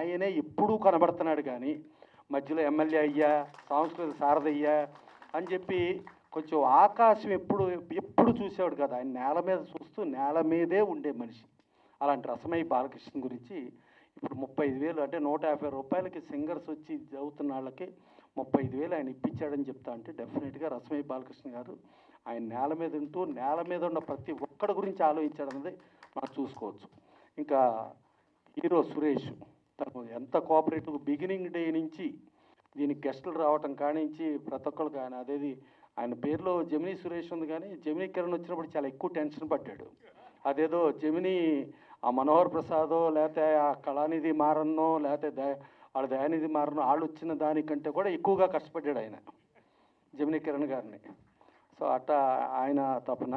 ఆయనే ఎప్పుడూ కనబడుతున్నాడు కానీ మధ్యలో ఎమ్మెల్యే అయ్యా, సాంస్కృతిక సారథయ్యా అని చెప్పి కొంచెం ఆకాశం ఎప్పుడు చూసేవాడు కదా. ఆయన నేల మీద చూస్తూ నేల మీదే ఉండే మనిషి. అలాంటి రసమయ్య బాలకృష్ణ గురించి ఇప్పుడు 35,000 అంటే 150 రూపాయలకి సింగర్స్ వచ్చి చదువుతున్న వాళ్ళకి 35,000 ఆయన ఇప్పించాడని చెప్తా అంటే డెఫినెట్గా రసమయ్య బాలకృష్ణ గారు ఆయన నేల మీద ఉంటూ నేల మీద ఉన్న ప్రతి ఒక్కడి గురించి ఆలోచించాడన్నది మనం చూసుకోవచ్చు. ఇంకా హీరో సురేష్ తను ఎంత కోఆపరేటివ్ బిగినింగ్ డే నుంచి దీనికి గెస్టులు రావటం కానించి ప్రతి ఒక్కరు కానీ అదేది ఆయన పేరులో జమినీ సురేష్ ఉంది కానీ జమినీ కిరణ్ వచ్చినప్పుడు చాలా ఎక్కువ టెన్షన్ పడ్డాడు. అదేదో జమినీ ఆ మనోహర్ ప్రసాదో లేకపోతే ఆ కళానిధి మారన్నో లేకపోతే వాళ్ళ దయానిధి మారన్నో వాళ్ళు వచ్చిన దానికంటే కూడా ఎక్కువగా కష్టపడ్డాడు ఆయన జమినీ కిరణ్ గారిని. సో అట్టా ఆయన తపన.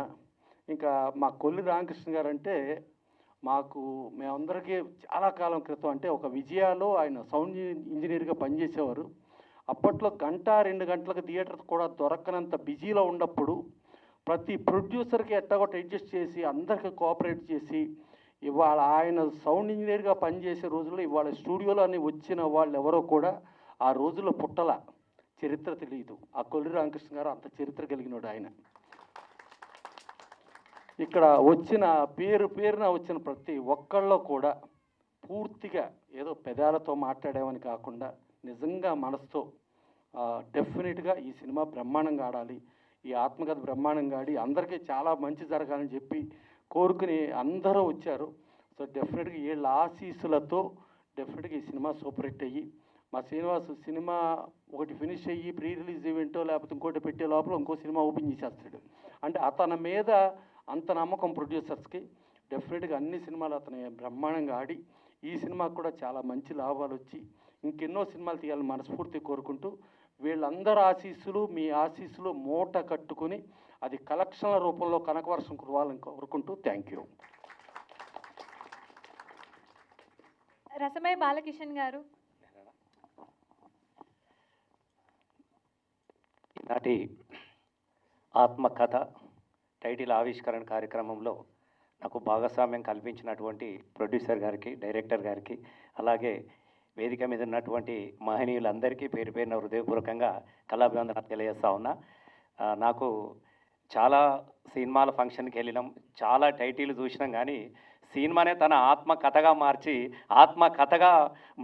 ఇంకా మా కొల్లి రామకృష్ణ గారు అంటే మేమందరికీ చాలా కాలం క్రితం అంటే ఒక విజయాలో ఆయన సౌండ్ ఇంజనీర్గా పనిచేసేవారు. అప్పట్లో 1-2 గంటలకు థియేటర్ కూడా దొరకనంత బిజీలో ఉన్నప్పుడు ప్రతి ప్రొడ్యూసర్కి ఎట్టగొట్ట అడ్జస్ట్ చేసి అందరికీ కోఆపరేట్ చేసి ఇవాళ ఆయన సౌండ్ ఇంజనీర్గా పనిచేసే రోజుల్లో ఇవాళ స్టూడియోలో అని వచ్చిన వాళ్ళు ఎవరో కూడా ఆ రోజుల్లో పుట్టల, చరిత్ర తెలియదు. ఆ కొల్లి రామకృష్ణ గారు అంత చరిత్ర కలిగినాడు ఆయన. ఇక్కడ వచ్చిన పేరున వచ్చిన ప్రతి ఒక్కళ్ళలో కూడా పూర్తిగా ఏదో పెదాలతో మాట్లాడామని కాకుండా నిజంగా మనసుతో డెఫినెట్గా ఈ సినిమా బ్రహ్మాండంగా ఆడాలి, ఈ ఆత్మకథ బ్రహ్మాండంగా ఆడి అందరికీ చాలా మంచి జరగాలని చెప్పి కోరుకుని అందరూ వచ్చారు. సో డెఫినెట్గా వీళ్ళ ఆశీస్సులతో డెఫినెట్గా ఈ సినిమా సూపర్ హిట్ అయ్యి మా శ్రీనివాస్ సినిమా ఒకటి ఫినిష్ అయ్యి ప్రీ రిలీజ్ ఈవెంటో లేకపోతే ఇంకోటి పెట్టే లోపల ఇంకో సినిమా ఓపెన్ చేసేస్తాడు. అంటే అతని మీద అంత నమ్మకం ప్రొడ్యూసర్స్కి. డెఫినెట్గా అన్ని సినిమాలు అతను బ్రహ్మాండంగా ఆడి ఈ సినిమాకు కూడా చాలా మంచి లాభాలు వచ్చి ఇంకెన్నో సినిమాలు తీయాలని మనస్ఫూర్తి కోరుకుంటూ వీళ్ళందరి ఆశీస్సులు మీ ఆశీస్సులు మూట కట్టుకుని అది కలెక్షన్ల రూపంలో కనకవర్షం కురవాలని కోరుకుంటూ థ్యాంక్ యూ. రసమయ్య బాలకిషన్ గారు ఈనాటి ఆత్మకథ టైటిల్ ఆవిష్కరణ కార్యక్రమంలో నాకు భాగస్వామ్యం కల్పించినటువంటి ప్రొడ్యూసర్ గారికి, డైరెక్టర్ గారికి, అలాగే వేదిక మీద ఉన్నటువంటి మహనీయులందరికీ పేరు పేరున హృదయపూర్వకంగా కళాభివందనాలు తెలియజేస్తా ఉన్నా. నాకు చాలా సినిమాల ఫంక్షన్కి వెళ్ళినాం, చాలా టైటిల్ చూసినాం, కానీ సినిమానే తన ఆత్మకథగా మార్చి ఆత్మకథగా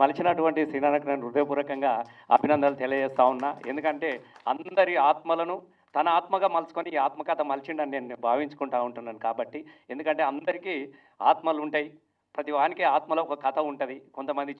మలిచినటువంటి సినిమాకు నేను హృదయపూర్వకంగా అభినందనలు తెలియజేస్తా ఉన్నా. ఎందుకంటే అందరి ఆత్మలను తన ఆత్మగా మలుచుకొని ఈ ఆత్మకథ మలిచిండని నేను భావించుకుంటా ఉంటున్నాను. కాబట్టి ఎందుకంటే అందరికీ ఆత్మలు ఉంటాయి, ప్రతి వానికి ఆత్మలో ఒక కథ ఉంటుంది. కొంతమంది